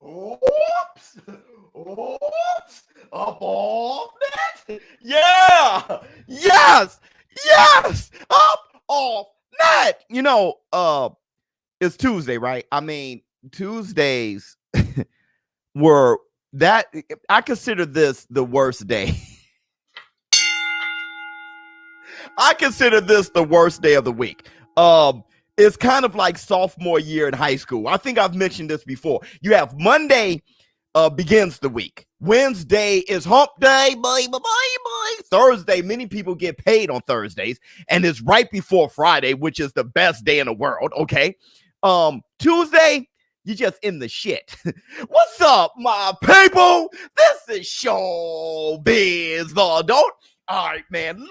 Oops. Oops. Up off net. Yeah. Yes. Yes. Up off net. It's Tuesday, right? I mean, Tuesdays were that I consider this the worst day. I consider this the worst day of the week. It's kind of like sophomore year in high school. I think I've mentioned this before. You have Monday begins the week. Wednesday is hump day. Bye, bye, bye, bye. Thursday, many people get paid on Thursdays, and it's right before Friday, which is the best day in the world. Okay. Tuesday, you just in the shit. What's up, my people? This is ShowBizz, the adult. All right, man,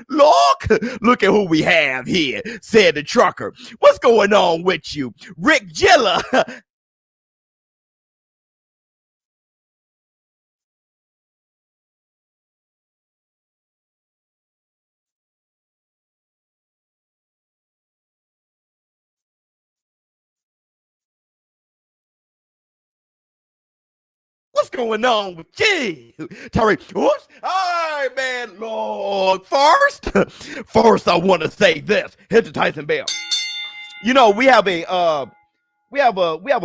look at who we have here, said the trucker. What's going on with you? Rick Gilla. What's going on with you? Terry, oops. All right, man, Lord. First, I want to say this. Hit the Tyson bell. We have a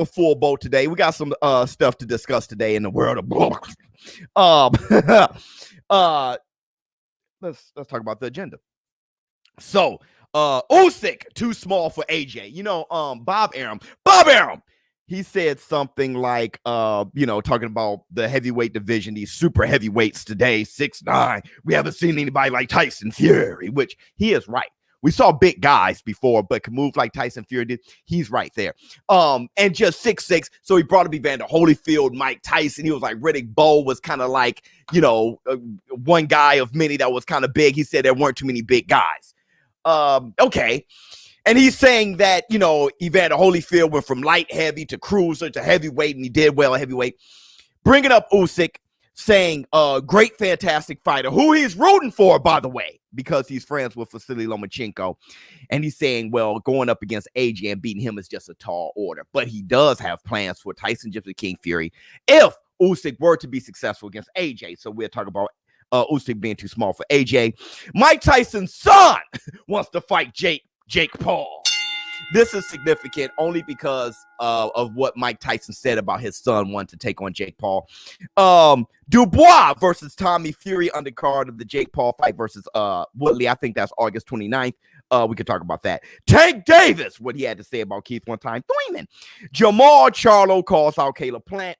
full boat today. We got some stuff to discuss today in the world of books. Let's talk about the agenda. So, Usyk too small for AJ. Bob Arum. He said something like, talking about the heavyweight division, these super heavyweights today, 6'9". We haven't seen anybody like Tyson Fury, which he is right. We saw big guys before, but can move like Tyson Fury did. He's right there. And just 6'6". So he brought up Evander Holyfield, Mike Tyson. He was like Riddick Bowe was kind of like, one guy of many that was kind of big. He said there weren't too many big guys. Okay. And he's saying that, Evander Holyfield went from light heavy to cruiser to heavyweight, and he did well at heavyweight. Bringing up Usyk, saying, great, fantastic fighter, who he's rooting for, by the way, because he's friends with Vasily Lomachenko. And he's saying, well, going up against AJ and beating him is just a tall order. But he does have plans for Tyson Gypsy King Fury if Usyk were to be successful against AJ. So we'll talk about Usyk being too small for AJ. Mike Tyson's son wants to fight Jake Paul. This is significant only because of what Mike Tyson said about his son wanting to take on Jake Paul. Dubois versus Tommy Fury, undercard of the Jake Paul fight versus Woodley. I think that's August 29th. We could talk about that. Tank Davis, what he had to say about Keith one time. Thurman. Jamal Charlo calls out Caleb Plant.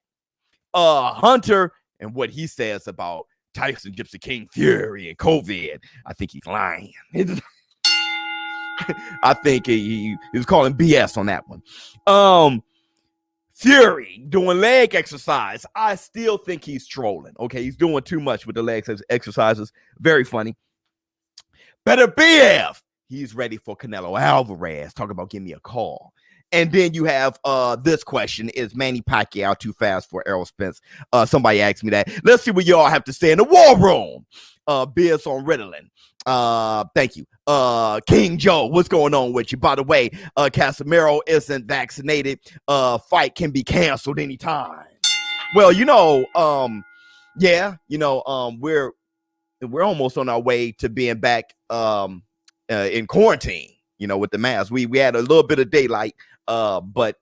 Hunter and what he says about Tyson Gypsy King Fury and COVID. I think he's lying. I think he was calling BS on that one. Fury doing leg exercise. I still think he's trolling. Okay, he's doing too much with the leg exercises. Very funny. Better BF. He's ready for Canelo Alvarez. Talk about give me a call. And then you have this question. Is Manny Pacquiao too fast for Errol Spence? Somebody asked me that. Let's see what y'all have to say in the war room. Biz on Ritalin. Thank you. King Joe, what's going on with you? By the way, Casemiro isn't vaccinated. Fight can be canceled anytime. Well, we're almost on our way to being back in quarantine, with the mask. We had a little bit of daylight, but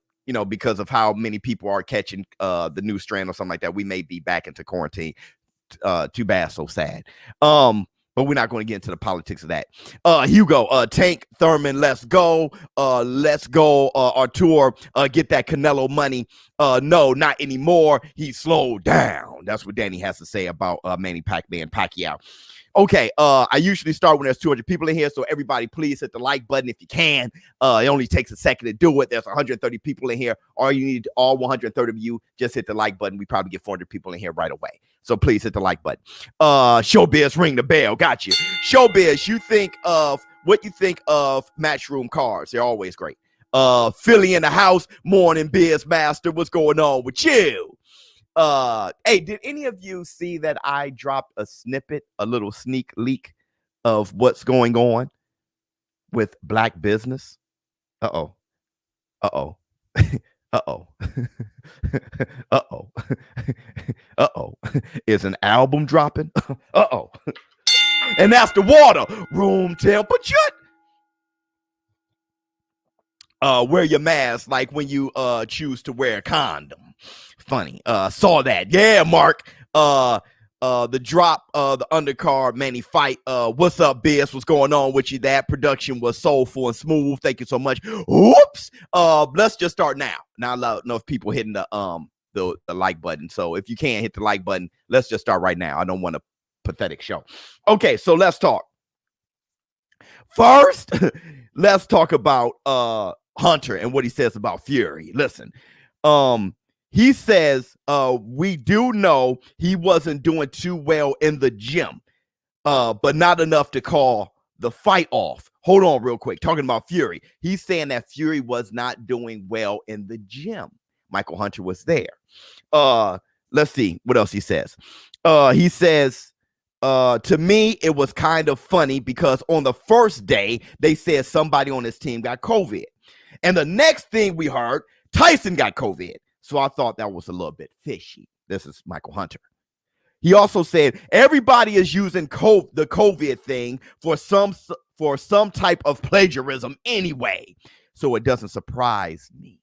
because of how many people are catching the new strand or something like that, we may be back into quarantine. Too bad, so sad. But we're not going to get into the politics of that. Hugo, Tank Thurman, let's go. Let's go, Artur. Get that Canelo money. No, not anymore. He slowed down. That's what Danny has to say about Manny Pacquiao. Okay, I usually start when there's 200 people in here, so everybody please hit the like button if you can. It only takes a second to do it. There's 130 people in here. All you need, all 130 of you, just hit the like button. We probably get 400 people in here right away. So please hit the like button. ShowBizz, ring the bell. Got you. ShowBizz, what you think of Matchroom cards? They're always great. Philly in the house, morning Biz Master. What's going on with you? Hey, did any of you see that I dropped a snippet, a little sneak leak of what's going on with Black business? Uh-oh. Uh-oh. Uh-oh. Is an album dropping? Uh-oh. And that's the water. Room temperature. Wear your mask like when you choose to wear a condom. Funny. Saw that. Yeah, Mark. The drop, the undercard Manny fight. What's up, Biz? What's going on with you? That production was soulful and smooth. Thank you so much. Oops. Let's just start now. Not enough people hitting the like button. So if you can't hit the like button, let's just start right now. I don't want a pathetic show. Okay, so let's talk. First, let's talk about Hunter and what he says about Fury. Listen, he says we do know he wasn't doing too well in the gym, but not enough to call the fight off. Hold on real quick. Talking about Fury, he's saying that Fury was not doing well in the gym. Michael Hunter was there. Let's see what else he says. He says, to me, it was kind of funny because on the first day, they said somebody on his team got COVID. And the next thing we heard, Tyson got COVID. So I thought that was a little bit fishy. This is Michael Hunter. He also said everybody is using the COVID thing for some type of plagiarism anyway. So it doesn't surprise me,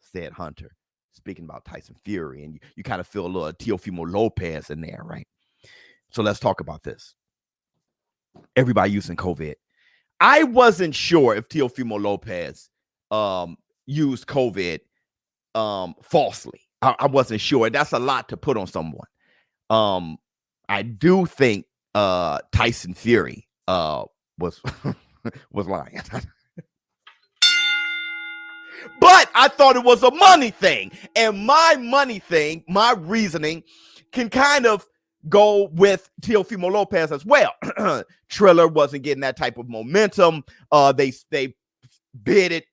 said Hunter, speaking about Tyson Fury. And you kind of feel a little Teofimo Lopez in there, right? So let's talk about this. Everybody using COVID. I wasn't sure if Teofimo Lopez used COVID falsely. I wasn't sure. That's a lot to put on someone. I do think Tyson Fury was lying. But I thought it was a money thing. And my money thing, my reasoning can kind of go with Teofimo Lopez as well. Triller wasn't getting that type of momentum. They bid it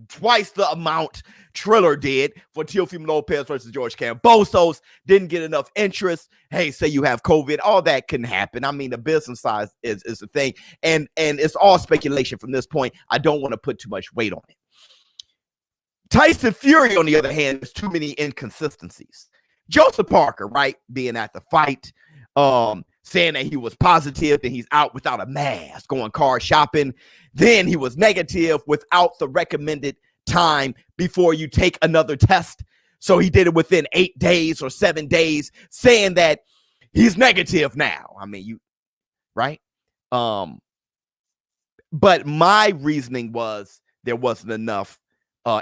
twice the amount Triller did for Teofimo Lopez versus George Kambosos. Didn't get enough interest. Hey, say you have COVID, all that can happen. I mean, the business side is the thing, and it's all speculation from this point. I don't want to put too much weight on it. Tyson Fury, on the other hand, there's too many inconsistencies. Joseph Parker, right, being at the fight, saying that he was positive, then he's out without a mask, going car shopping. Then he was negative without the recommended time before you take another test. So he did it within 8 days or 7 days, saying that he's negative now. I mean, right? But my reasoning was there wasn't enough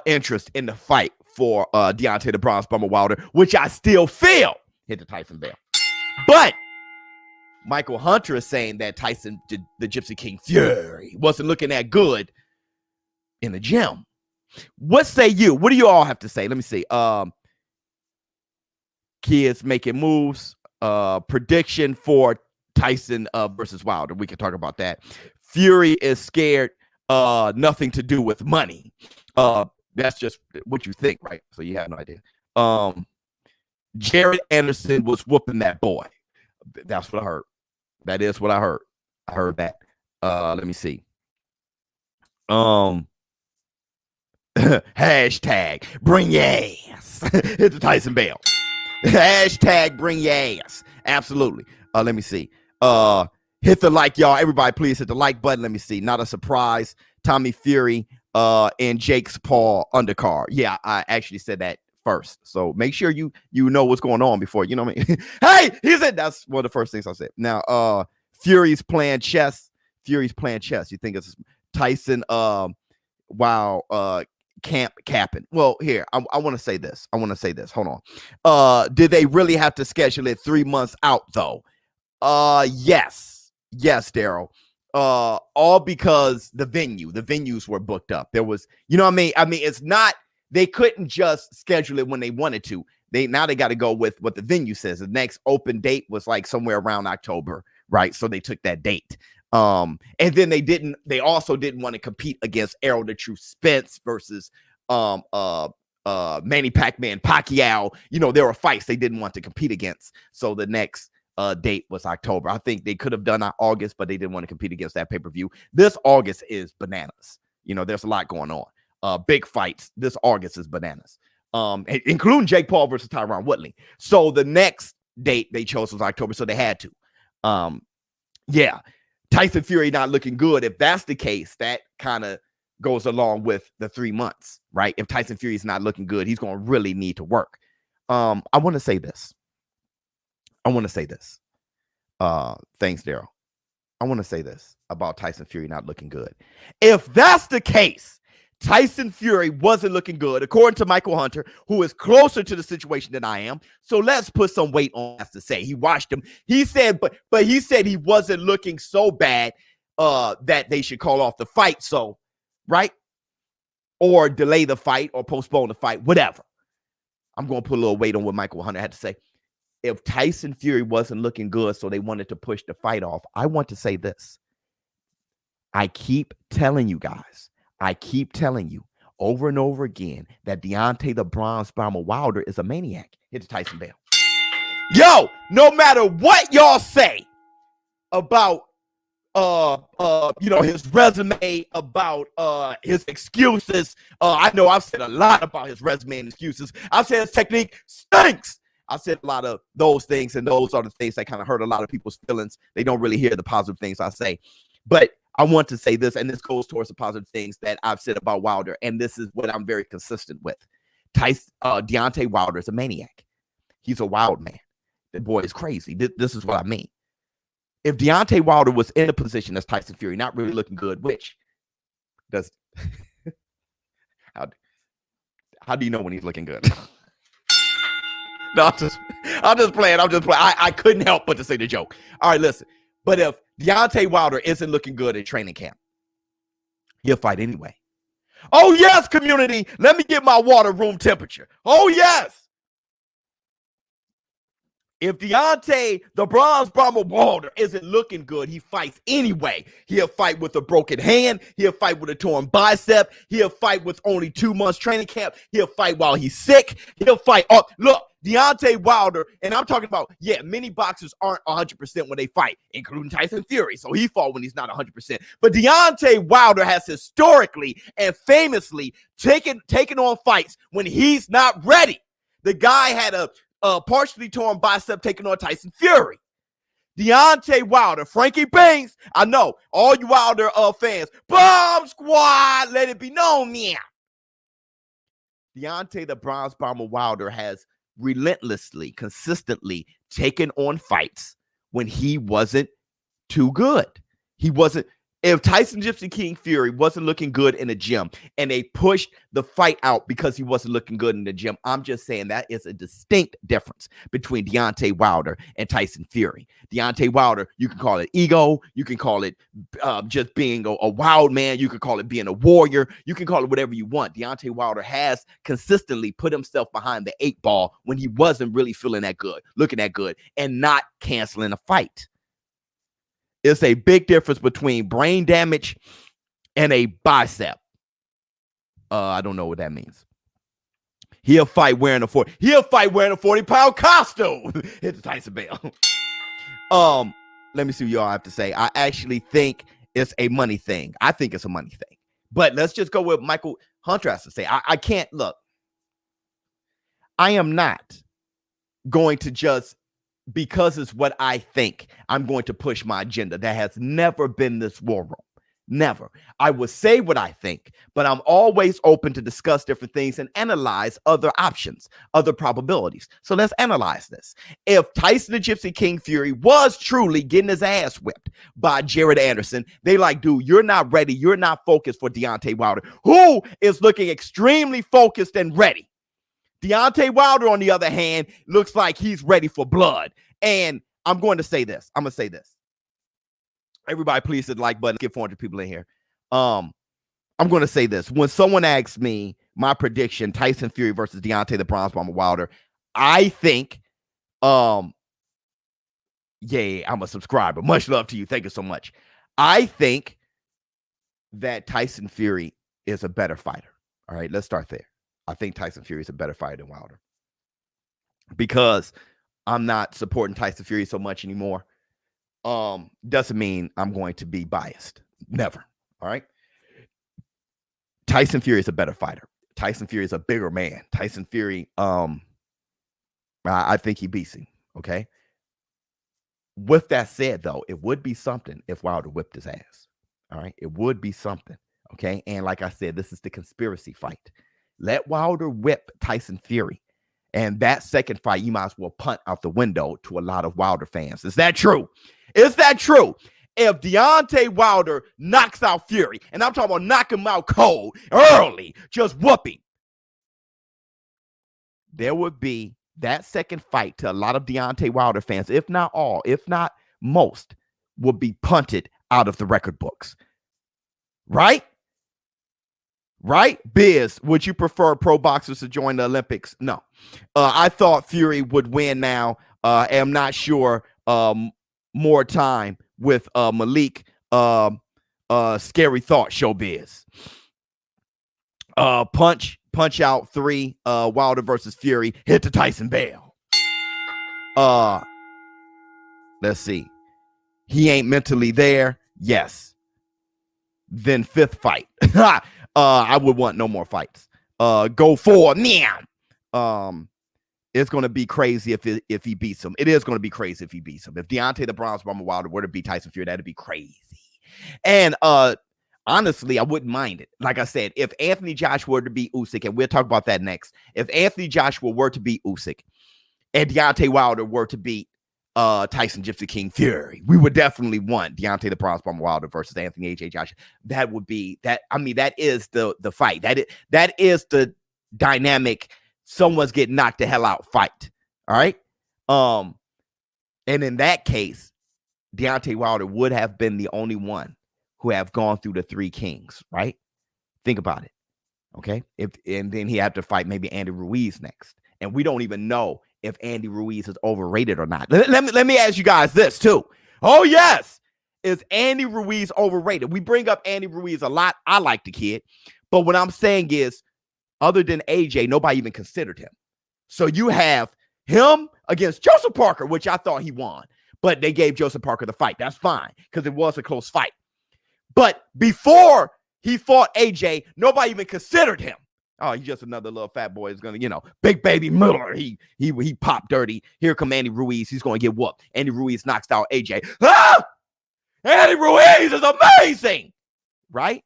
interest in the fight for Deontay the Bronze Bomber Wilder, which I still feel hit the Tyson bell. But Michael Hunter is saying that Tyson, the Gypsy King Fury, wasn't looking that good in the gym. What say you? What do you all have to say? Let me see. Kids making moves. Prediction for Tyson versus Wilder. We can talk about that. Fury is scared. Nothing to do with money. That's just what you think, right? So you have no idea. Jared Anderson was whooping that boy. That's what I heard. That is what I heard. I heard that. Let me see. Hashtag bring your ass. Hit the Tyson bell. Hashtag bring your ass. Absolutely. Let me see. Hit the like, y'all. Everybody, please hit the like button. Let me see. Not a surprise. Tommy Fury and Jake's Paul undercard. Yeah, I actually said that first. So make sure you know what's going on before, you know what I mean? Hey, he said that's one of the first things I said. Now, Fury's playing chess. Fury's playing chess. You think it's Tyson capping? Well, here, I want to say this. Hold on. Did they really have to schedule it 3 months out though? Yes, Daryl. All because the venues were booked up. There was, you know what I mean? I mean, it's not, they couldn't just schedule it when they wanted to. They got to go with what the venue says. The next open date was like somewhere around October, right? So they took that date. And then they also didn't want to compete against Errol the True Spence versus Manny Pacman Pacquiao. You know, there were fights they didn't want to compete against. So the next date was October. I think they could have done August, but they didn't want to compete against that pay-per-view. This August is bananas. You know, there's a lot going on. Big fights. This August is bananas. including Jake Paul versus Tyron Woodley. So the next date they chose was October, so they had to. Yeah, Tyson Fury not looking good. If that's the case, that kind of goes along with the 3 months, right? If Tyson Fury is not looking good, he's going to really need to work. I want to say this. Thanks, Daryl. I want to say this about Tyson Fury not looking good. If that's the case, Tyson Fury wasn't looking good, according to Michael Hunter, who is closer to the situation than I am. So let's put some weight on us to say. He watched him. He said, but he said he wasn't looking so bad that they should call off the fight. So, right? Or delay the fight or postpone the fight, whatever. I'm going to put a little weight on what Michael Hunter had to say. If Tyson Fury wasn't looking good, so they wanted to push the fight off, I want to say this. I keep telling you guys, over and over again that Deontay the Bronze Bomber Wilder is a maniac. Hit the Tyson bell. Yo, no matter what y'all say about his resume, about his excuses. I know I've said a lot about his resume and excuses. I've said his technique stinks. I've said a lot of those things, and those are the things that kind of hurt a lot of people's feelings. They don't really hear the positive things I say. But I want to say this, and this goes towards the positive things that I've said about Wilder, and this is what I'm very consistent with. Deontay Wilder is a maniac. He's a wild man. The boy is crazy. This is what I mean. If Deontay Wilder was in a position as Tyson Fury, not really looking good, which does how do you know when he's looking good? No, I'm just playing. I couldn't help but to say the joke. All right, listen. But if Deontay Wilder isn't looking good at training camp, he'll fight anyway. Oh, yes, community. Let me get my water room temperature. Oh, yes. If Deontay, the Bronze Bomber Wilder, isn't looking good, he fights anyway. He'll fight with a broken hand. He'll fight with a torn bicep. He'll fight with only 2 months training camp. He'll fight while he's sick. He'll fight. Oh, look, Deontay Wilder, and I'm talking about, many boxers aren't 100% when they fight, including Tyson Fury. So he fought when he's not 100%. But Deontay Wilder has historically and famously taken on fights when he's not ready. The guy had a partially torn bicep taking on Tyson Fury. Deontay Wilder, Frankie Banks, I know all you Wilder fans, Bomb Squad, let it be known, man. Deontay the Bronze Bomber Wilder has relentlessly, consistently taken on fights when he wasn't too good. If Tyson Gypsy King Fury wasn't looking good in the gym and they pushed the fight out because he wasn't looking good in the gym, I'm just saying that is a distinct difference between Deontay Wilder and Tyson Fury. Deontay Wilder, you can call it ego. You can call it just being a wild man. You can call it being a warrior. You can call it whatever you want. Deontay Wilder has consistently put himself behind the 8 ball when he wasn't really feeling that good, looking that good, and not canceling a fight. It's a big difference between brain damage and a bicep. I don't know what that means. He'll fight wearing a 40-pound costume. Hit the Tyson bell. Let me see what y'all have to say. I actually think it's a money thing. I think it's a money thing. But let's just go with Michael Hunter has to say. I can't look. I am not going to just, because it's what I think, I'm going to push my agenda. That has never been this war room. Never. I will say what I think, but I'm always open to discuss different things and analyze other options, other probabilities. So let's analyze this. If Tyson the Gypsy King Fury was truly getting his ass whipped by Jared Anderson, they like, dude, you're not ready. You're not focused for Deontay Wilder, who is looking extremely focused and ready. Deontay Wilder, on the other hand, looks like he's ready for blood. And I'm going to say this. I'm going to say this. Everybody, please hit the like button. Get 400 people in here. I'm going to say this. When someone asks me my prediction, Tyson Fury versus Deontay the Bronze Bomber Wilder, I think, I'm a subscriber. Much love to you. Thank you so much. I think that Tyson Fury is a better fighter. All right, let's start there. I think Tyson Fury is a better fighter than Wilder because I'm not supporting Tyson Fury so much anymore. Doesn't mean I'm going to be biased. Never. All right. Tyson Fury is a better fighter. Tyson Fury is a bigger man. Tyson Fury, I think he beats him. Okay. With that said, though, it would be something if Wilder whipped his ass. All right. It would be something. Okay. And like I said, this is the conspiracy fight. Let Wilder whip Tyson Fury. And that second fight, you might as well punt out the window to a lot of Wilder fans. Is that true? Is that true? If Deontay Wilder knocks out Fury, and I'm talking about knock him out cold, early, just whooping, there would be that second fight to a lot of Deontay Wilder fans, if not all, if not most, would be punted out of the record books. Right? Right? Biz, would you prefer pro boxers to join the Olympics? No. I thought Fury would win now. I'm not sure. More time with Malik. Scary thought, ShowBizz. Punch out 3. Wilder versus Fury. Hit the Tyson bell. Let's see. He ain't mentally there. Yes. Then 5th fight. I would want no more fights. Go for it's going to be crazy if he beats him. It is going to be crazy if he beats him. If Deontay the Bronze Bomber Wilder were to beat Tyson Fury, that'd be crazy. And honestly, I wouldn't mind it. Like I said, if Anthony Joshua were to beat Usyk, and we'll talk about that next. If Anthony Joshua were to beat Usyk, and Deontay Wilder were to beat Tyson Gypsy King Fury, we would definitely want Deontay the Bronze Bomber Wilder versus Anthony AJ Joshua. That would be that. I mean, that is the fight. That is the dynamic. Someone's getting knocked the hell out fight. All right. And in that case, Deontay Wilder would have been the only one who have gone through the 3 kings. Right. Think about it. Okay. And then he had to fight maybe Andy Ruiz next, and we don't even know if Andy Ruiz is overrated or not. Let me ask you guys this too. Oh, yes. Is Andy Ruiz overrated? We bring up Andy Ruiz a lot. I like the kid. But what I'm saying is, other than AJ, nobody even considered him. So you have him against Joseph Parker, which I thought he won. But they gave Joseph Parker the fight. That's fine, because it was a close fight. But before he fought AJ, nobody even considered him. Oh, he's just another little fat boy. Is gonna, big baby Miller. He popped dirty. Here come Andy Ruiz. He's gonna get whooped. Andy Ruiz knocks out AJ. Ah! Andy Ruiz is amazing, right?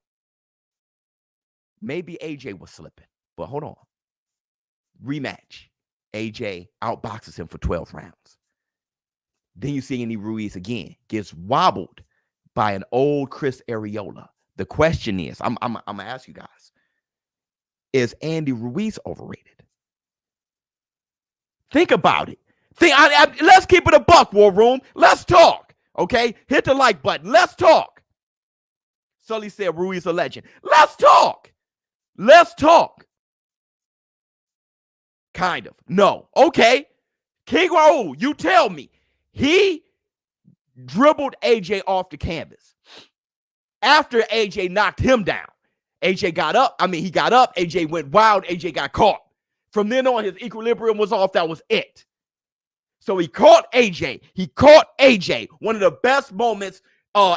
Maybe AJ was slipping, but hold on. Rematch. AJ outboxes him for 12 rounds. Then you see Andy Ruiz again gets wobbled by an old Chris Arreola. The question is, I'm gonna ask you guys. Is Andy Ruiz overrated? Think about it. Let's keep it a buck, War Room. Let's talk. Okay? Hit the like button. Let's talk. Sully said Ruiz a legend. Let's talk. Let's talk. Kind of. No. Okay. King Raul, you tell me. He dribbled AJ off the canvas after AJ knocked him down. AJ got up. He got up. AJ went wild. AJ got caught. From then on, his equilibrium was off. That was it. So he caught AJ. One of the best moments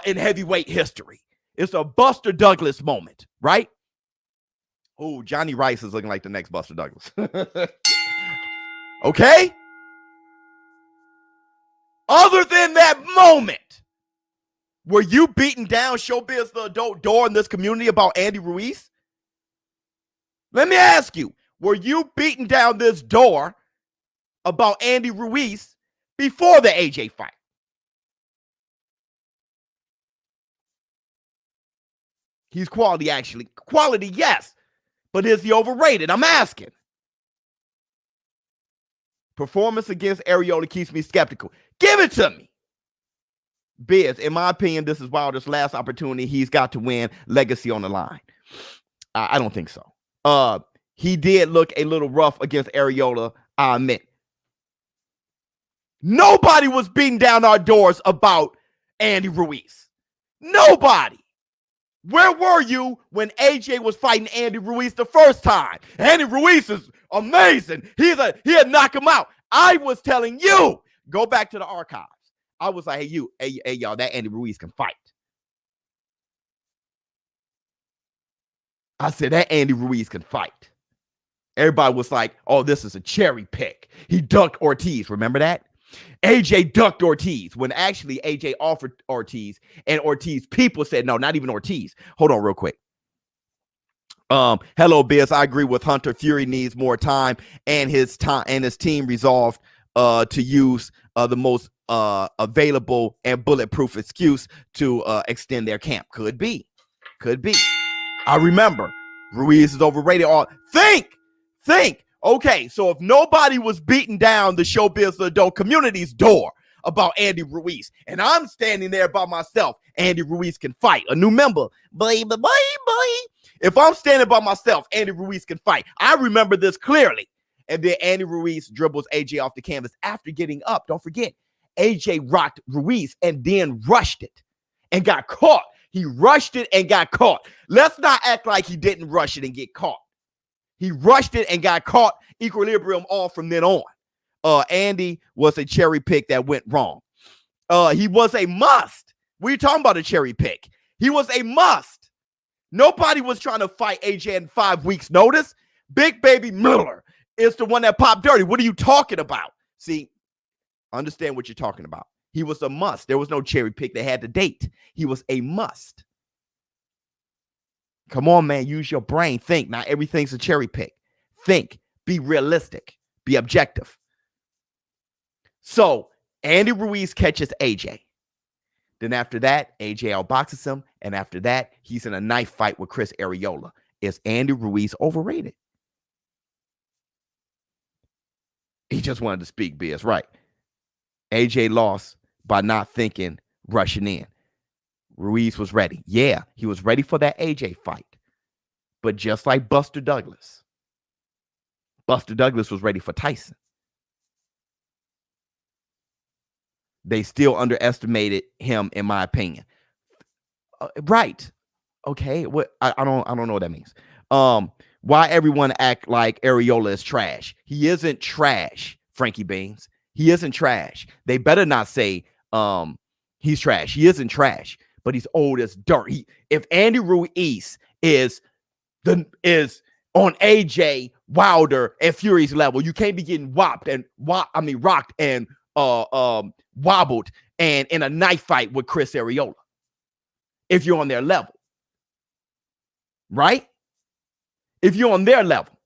in heavyweight history. It's a Buster Douglas moment, right? Oh, Johnny Rice is looking like the next Buster Douglas. Okay? Other than that moment, were you beating down ShowBizz the adult door in this community about Andy Ruiz? Let me ask you, were you beating down this door about Andy Ruiz before the AJ fight? He's quality, actually. Quality, yes. But is he overrated? I'm asking. Performance against Arreola keeps me skeptical. Give it to me. Biz, in my opinion, this is Wilder's last opportunity. He's got to win. Legacy on the line. I don't think so. He did look a little rough against Arreola, I admit. Nobody was beating down our doors about Andy Ruiz. Nobody. Where were you when AJ was fighting Andy Ruiz the first time? Andy Ruiz is amazing. He'll knock him out. I was telling you, go back to the archives. I was like, hey, y'all, that Andy Ruiz can fight. I said, that Andy Ruiz can fight. Everybody was like, oh, this is a cherry pick. He ducked Ortiz. Remember that? AJ ducked Ortiz when actually AJ offered Ortiz, and Ortiz people said, no, not even Ortiz. Hold on real quick. Hello, Biz. I agree with Hunter. Fury needs more time, and his team resolved to use the most available and bulletproof excuse to extend their camp. Could be. I remember Ruiz is overrated. Think. Okay, so if nobody was beating down the ShowBizz adult community's door about Andy Ruiz, and I'm standing there by myself, Andy Ruiz can fight. A new member, boy. If I'm standing by myself, Andy Ruiz can fight. I remember this clearly. And then Andy Ruiz dribbles AJ off the canvas after getting up. Don't forget, AJ rocked Ruiz and then rushed it and got caught. He rushed it and got caught. Let's not act like he didn't rush it and get caught. He rushed it and got caught. Equilibrium all from then on. Andy was a cherry pick that went wrong. He was a must. We're talking about a cherry pick. He was a must. Nobody was trying to fight AJ in 5 weeks' notice. Big Baby Miller is the one that popped dirty. What are you talking about? See, understand what you're talking about. He was a must. There was no cherry pick. They had to date. He was a must. Come on, man. Use your brain. Think. Not everything's a cherry pick. Think. Be realistic. Be objective. So, Andy Ruiz catches AJ. Then after that, AJ outboxes him. And after that, he's in a knife fight with Chris Arreola. Is Andy Ruiz overrated? He just wanted to speak, Biz. Right. AJ lost by not thinking, rushing in. Ruiz was ready. Yeah, he was ready for that AJ fight. But just like Buster Douglas was ready for Tyson. They still underestimated him, in my opinion. Right. Okay. What I don't know what that means. Why everyone act like Arreola is trash? He isn't trash, Frankie Beans. He isn't trash. They better not say he's trash. He isn't trash, but he's old as dirt. If Andy Ruiz is on AJ, Wilder, and Fury's level, you can't be getting rocked and wobbled and in a knife fight with Chris Arreola. If you're on their level, right? If you're on their level,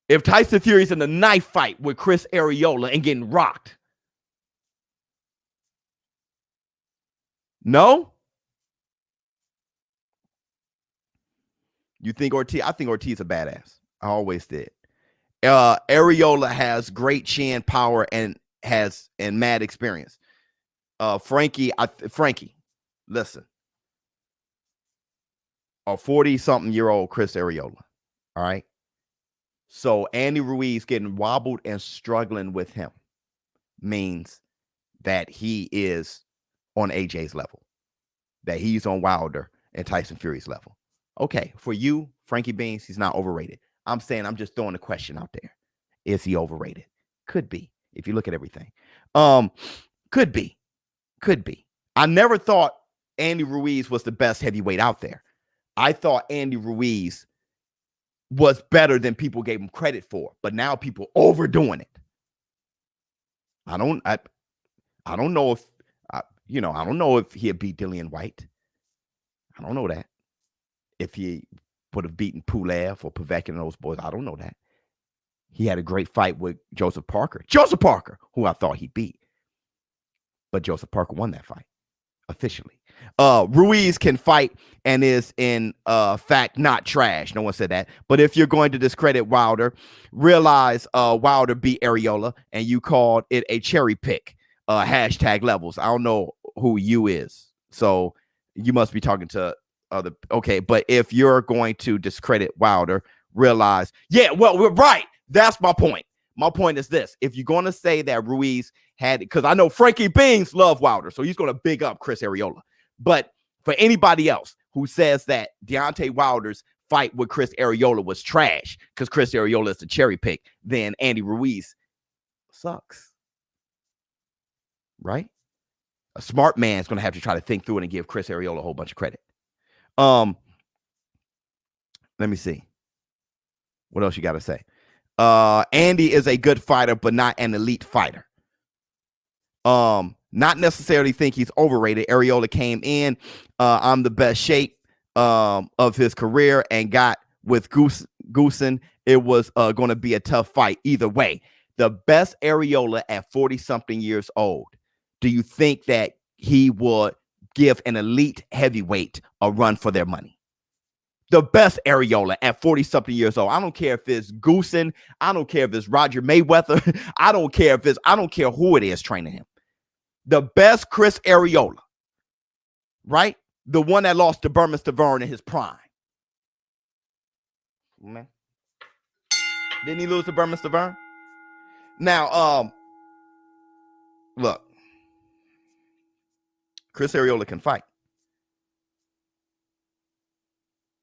if Tyson Fury's in a knife fight with Chris Arreola and getting rocked, no? You think Ortiz? I think Ortiz a badass. I always did. Arreola has great chin power and mad experience. Frankie, listen. A 40-something-year-old Chris Arreola. All right. So Andy Ruiz getting wobbled and struggling with him means that he is on AJ's level, that he's on Wilder and Tyson Fury's level. Okay, for you, Frankie Beans, he's not overrated. I'm just throwing a question out there. Is he overrated? Could be, if you look at everything. Could be. I never thought Andy Ruiz was the best heavyweight out there. I thought Andy Ruiz was better than people gave him credit for, but now people overdoing it. I don't know if I don't know if he'd beat Dillian White. I don't know that. If he would have beaten Pulev or Povetkin and those boys, I don't know that. He had a great fight with Joseph Parker, who I thought he beat. But Joseph Parker won that fight officially. Ruiz can fight and is in fact not trash. No one said that. But if you're going to discredit Wilder, realize Wilder beat Arreola and you called it a cherry pick. Hashtag levels. I don't know who you is. So you must be talking to other. Okay. But if you're going to discredit Wilder, realize, yeah, well, we're right. That's my point. My point is this. If you're going to say that Ruiz had, because I know Frankie Beans love Wilder, so he's going to big up Chris Arreola. But for anybody else who says that Deontay Wilder's fight with Chris Arreola was trash because Chris Arreola is the cherry pick, then Andy Ruiz sucks. Right? A smart man is going to have to try to think through it and give Chris Arreola a whole bunch of credit. Let me see. What else you got to say? Andy is a good fighter, but not an elite fighter. Not necessarily think he's overrated. Areola came in on the best shape of his career and got with Goosen. It was going to be a tough fight either way. The best Areola at 40-something years old. Do you think that he would give an elite heavyweight a run for their money? The best Areola at 40-something years old. I don't care if it's Goosen. I don't care if it's Roger Mayweather. I don't care who it is training him. The best Chris Areola, right? The one that lost to Berman Stavern in his prime. Man. Didn't he lose to Berman Stavern? Now, look. Chris Areola can fight.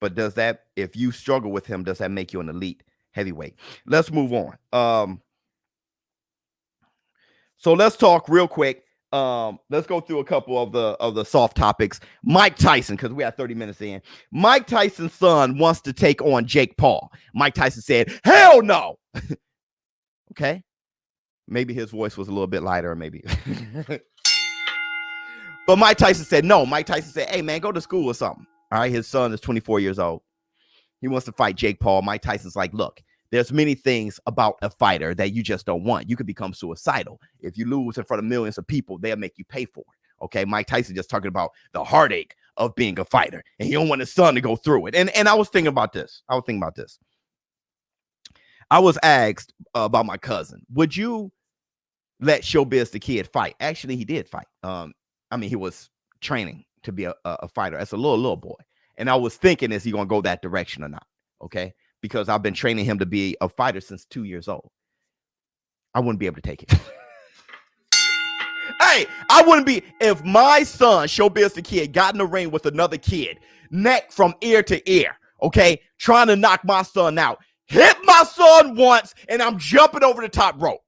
But does that, if you struggle with him, does that make you an elite heavyweight? Let's move on. So let's talk real quick. Let's go through a couple of the soft topics. Mike Tyson, because we have 30 minutes in. Mike Tyson's son wants to take on Jake Paul. Mike Tyson said, hell no. Okay. Maybe his voice was a little bit lighter, maybe. But Mike Tyson said no. Mike Tyson said, hey, man, go to school or something. All right. His son is 24 years old. He wants to fight Jake Paul. Mike Tyson's like, look, there's many things about a fighter that you just don't want. You could become suicidal. If you lose in front of millions of people, they'll make you pay for it. Okay. Mike Tyson just talking about the heartache of being a fighter, and he don't want his son to go through it. And I was thinking about this. I was asked about my cousin. Would you let ShowBizz the kid fight? Actually, he did fight. He was training to be a fighter as a little boy. And I was thinking, is he going to go that direction or not? Okay. Because I've been training him to be a fighter since 2 years old. I wouldn't be able to take it. Hey, I wouldn't be, if my son, ShowBizz the kid, got in the ring with another kid, neck from ear to ear, okay, trying to knock my son out, hit my son once, and I'm jumping over the top rope.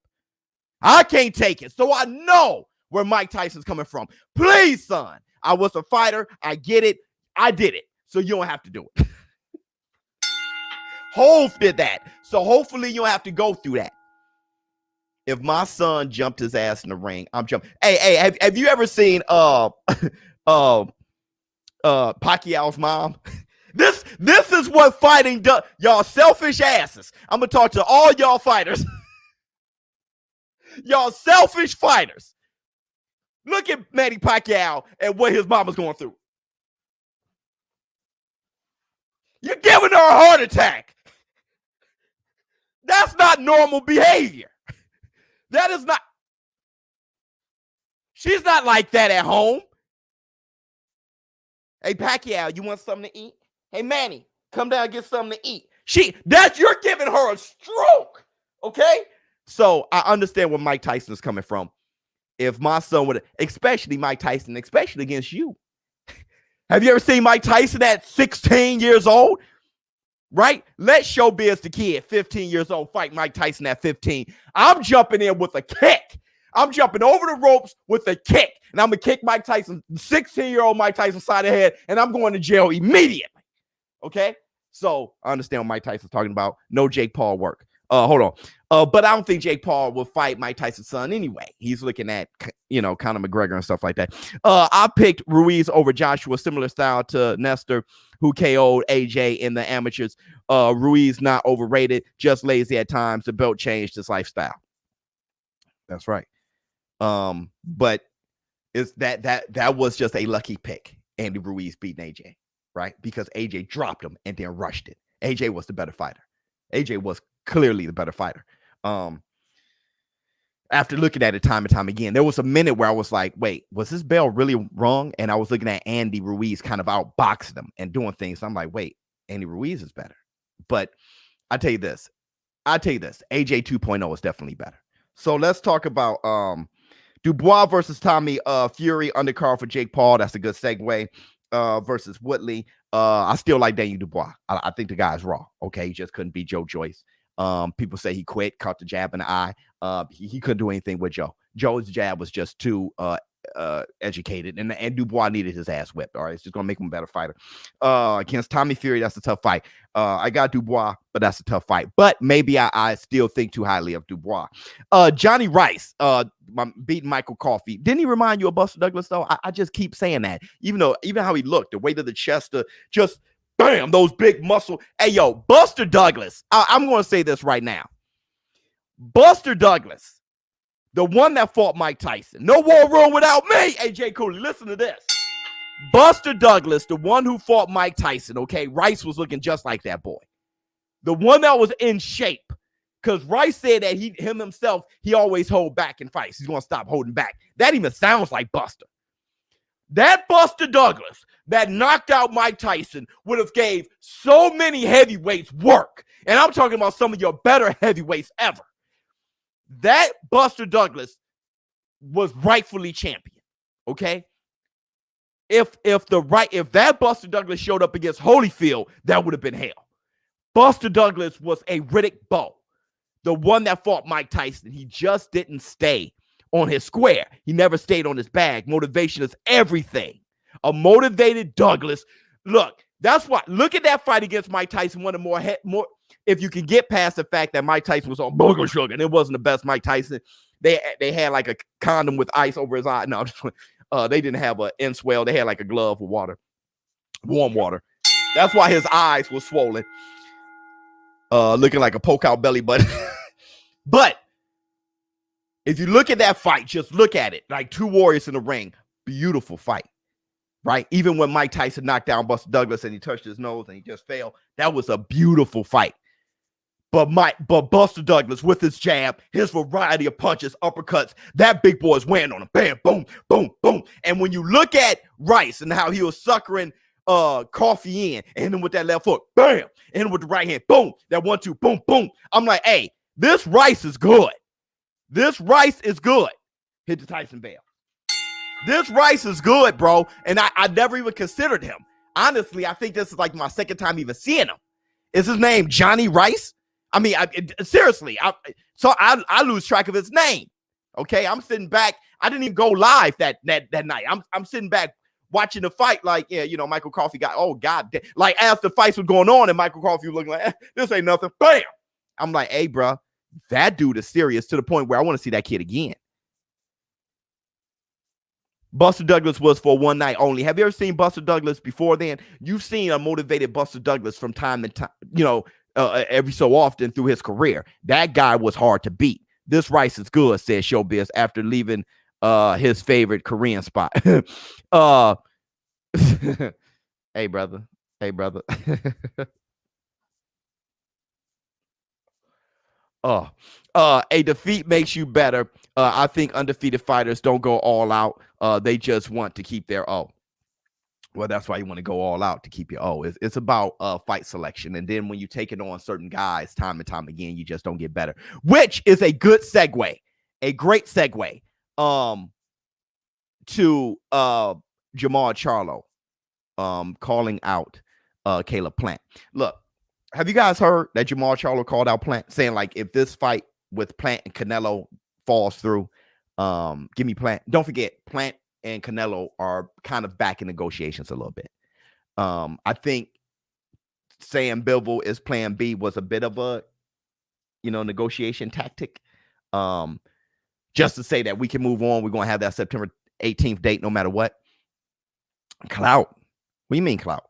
I can't take it. So I know where Mike Tyson's coming from. Please, son, I was a fighter. I get it. I did it. So you don't have to do it. Hove did that. So hopefully you don't have to go through that. If my son jumped his ass in the ring, I'm jumping. Hey, have you ever seen Pacquiao's mom? This is what fighting does. Y'all selfish asses. I'm gonna talk to all y'all fighters. Y'all selfish fighters. Look at Manny Pacquiao and what his mama's going through. You're giving her a heart attack. That's not normal behavior. That is not. She's not like that at home. Hey, Pacquiao, you want something to eat? Hey, Manny, come down and get something to eat. You're giving her a stroke. Okay? So I understand where Mike Tyson is coming from. If my son would, especially Mike Tyson, especially against you. Have you ever seen Mike Tyson at 16 years old? Right? Let ShowBizz the kid, 15 years old, fight Mike Tyson at 15. I'm jumping in with a kick. I'm jumping over the ropes with a kick. And I'm going to kick Mike Tyson, 16-year-old Mike Tyson side of the head, and I'm going to jail immediately. Okay? So I understand what Mike Tyson's talking about. No Jake Paul work. Hold on. But I don't think Jake Paul will fight Mike Tyson's son anyway. He's looking at, Conor McGregor and stuff like that. I picked Ruiz over Joshua, similar style to Nestor, who KO'd AJ in the amateurs. Ruiz not overrated, just lazy at times. The belt changed his lifestyle. That's right. But it's that was just a lucky pick. Andy Ruiz beating AJ, right? Because AJ dropped him and then rushed it. AJ was the better fighter. AJ was clearly the better fighter. After looking at it time and time again, there was a minute where I was like, wait, was this bell really wrong? And I was looking at Andy Ruiz kind of outboxing him and doing things. I'm like, wait, Andy Ruiz is better. But I tell you this, AJ 2.0 is definitely better. So let's talk about Dubois versus Tommy Fury, undercard for Jake Paul. That's a good segue. Versus Woodley. I still like Daniel Dubois. I think the guy's raw. Okay, he just couldn't beat Joe Joyce. People say he quit, caught the jab in the eye. He couldn't do anything with Joe. Joe's jab was just too educated, and Dubois needed his ass whipped. All right, it's just gonna make him a better fighter. Against Tommy Fury, that's a tough fight. I got Dubois, but that's a tough fight. But maybe I still think too highly of Dubois. Johnny Rice, beating Michael Coffey. Didn't he remind you of Buster Douglas though? I just keep saying that. Even how he looked, the weight of the chest, just bam, those big muscle. Hey yo, Buster Douglas. I'm gonna say this right now. Buster Douglas, the one that fought Mike Tyson. No war room without me. AJ Cooley, listen to this. Buster Douglas, the one who fought Mike Tyson, okay? Rice was looking just like that boy. The one that was in shape. Because Rice said that himself, he always hold back in fights. He's going to stop holding back. That even sounds like Buster. That Buster Douglas that knocked out Mike Tyson would have gave so many heavyweights work. And I'm talking about some of your better heavyweights ever. That Buster Douglas was rightfully champion, okay? If that Buster Douglas showed up against Holyfield, that would have been hell. Buster Douglas was a Riddick Bowe, the one that fought Mike Tyson. He just didn't stay on his square. He never stayed on his bag. Motivation is everything. A motivated Douglas. Look, that's why. Look at that fight against Mike Tyson. One of more. If you can get past the fact that Mike Tyson was on booger sugar and it wasn't the best Mike Tyson, they had like a condom with ice over his eye. No, they didn't have an N-swell. They had like a glove with water, warm water. That's why his eyes were swollen, looking like a poke out belly button. But if you look at that fight, just look at it like two warriors in the ring. Beautiful fight. Right? Even when Mike Tyson knocked down Buster Douglas and he touched his nose and he just fell, that was a beautiful fight. But Buster Douglas with his jab, his variety of punches, uppercuts, that big boy is weighing on him. Bam, boom, boom, boom. And when you look at Rice and how he was suckering Coffey in, and then with that left foot, bam, and with the right hand, boom, that 1-2, boom, boom. I'm like, hey, this Rice is good. This Rice is good. Hit the Tyson bell. This Rice is good, bro. And I never even considered him. Honestly, I think this is like my second time even seeing him. Is his name Johnny Rice? I mean, seriously, I lose track of his name. Okay, I'm sitting back. I didn't even go live that night. I'm sitting back watching the fight like, yeah, you know, Michael Coffey got, oh, God. Like, as the fights were going on and Michael Coffey was looking like, this ain't nothing. Bam! I'm like, hey, bro, that dude is serious to the point where I want to see that kid again. Buster Douglas was for one night only. Have you ever seen Buster Douglas before then? You've seen a motivated Buster Douglas from time to time, you know, every so often through his career. That guy was hard to beat. This Rice is good, said ShowBizz after leaving his favorite Korean spot. Hey, brother. Hey, brother. A defeat makes you better. I think undefeated fighters don't go all out. They just want to keep their O. Well, that's why you want to go all out, to keep your O. It's about fight selection. And then when you take it on certain guys time and time again, you just don't get better, which is a good segue, a great segue to Jamal Charlo calling out Caleb Plant. Look, have you guys heard that Jamal Charlo called out Plant, saying like, if this fight with Plant and Canelo falls through, give me Plant. Don't forget, Plant and Canelo are kind of back in negotiations a little bit. I think saying Bivol is plan B was a bit of a, negotiation tactic. Just to say that we can move on. We're going to have that September 18th date no matter what. Clout. What do you mean clout?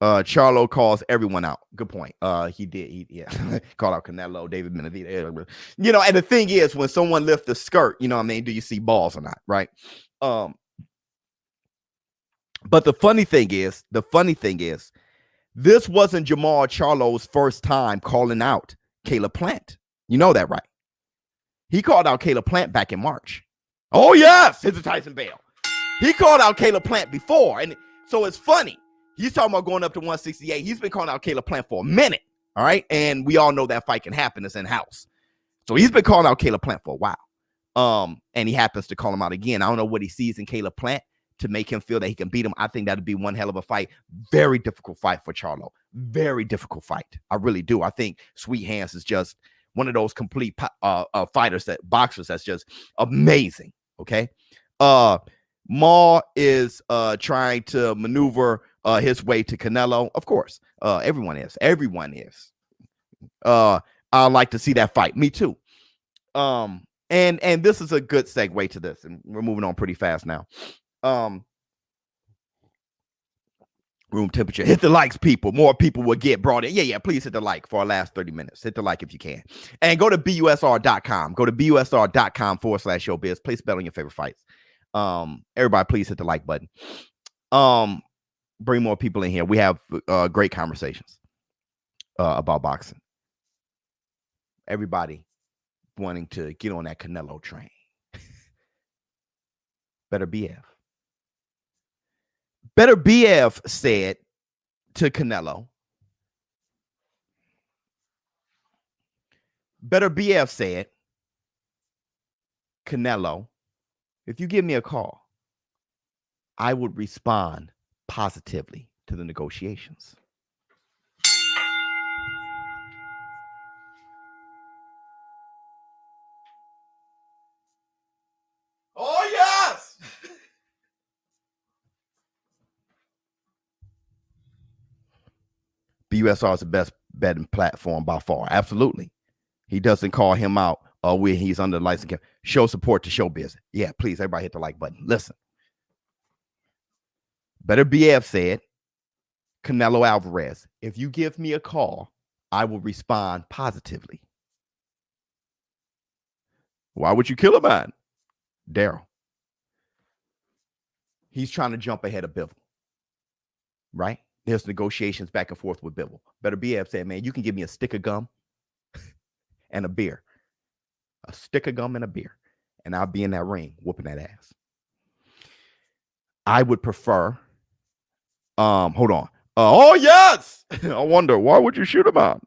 Charlo calls everyone out. Good point. He did. Called out Canelo, David Benavidez. And the thing is, when someone lifts the skirt, do you see balls or not? Right. But the funny thing is, this wasn't Jamal Charlo's first time calling out Caleb Plant. You know that, right? He called out Caleb Plant back in March. Oh, yes. It's a Tyson Bale. He called out Caleb Plant before. And so it's funny. He's talking about going up to 168. He's been calling out Caleb Plant for a minute. All right. And we all know that fight can happen. It's in-house. So he's been calling out Caleb Plant for a while. And he happens to call him out again. I don't know what he sees in Caleb Plant to make him feel that he can beat him. I think that'd be one hell of a fight. Very difficult fight for Charlo. Very difficult fight. I really do. I think Sweet Hands is just one of those complete boxers that's just amazing. Okay. Maul is trying to maneuver his way to Canelo. Of course. Everyone is. I like to see that fight. Me too. And this is a good segue to this, and we're moving on pretty fast now. Room temperature. Hit the likes, people. More people will get brought in. Yeah. Please hit the like for our last 30 minutes. Hit the like if you can. And go to busr.com. Go to busr.com/showbiz. Place a bet on your favorite fights. Everybody, please hit the like button. Bring more people in here. We have great conversations about boxing. Everybody wanting to get on that Canelo train. Better BF. Better BF said to Canelo. Better BF said, Canelo, if you give me a call, I would respond positively to the negotiations. Oh, yes! BUSR is the best betting platform by far. Absolutely. He doesn't call him out when he's under the license. Show support to ShowBizz. Yeah, please, everybody hit the like button. Listen. Better BF said, Canelo Alvarez, if you give me a call, I will respond positively. Why would you kill a man? Daryl. He's trying to jump ahead of Bivol. Right? There's negotiations back and forth with Bivol. Better BF said, man, you can give me a stick of gum and a beer. A stick of gum and a beer. And I'll be in that ring whooping that ass. I would prefer. Hold on. Oh, yes. I wonder, why would you shoot him out?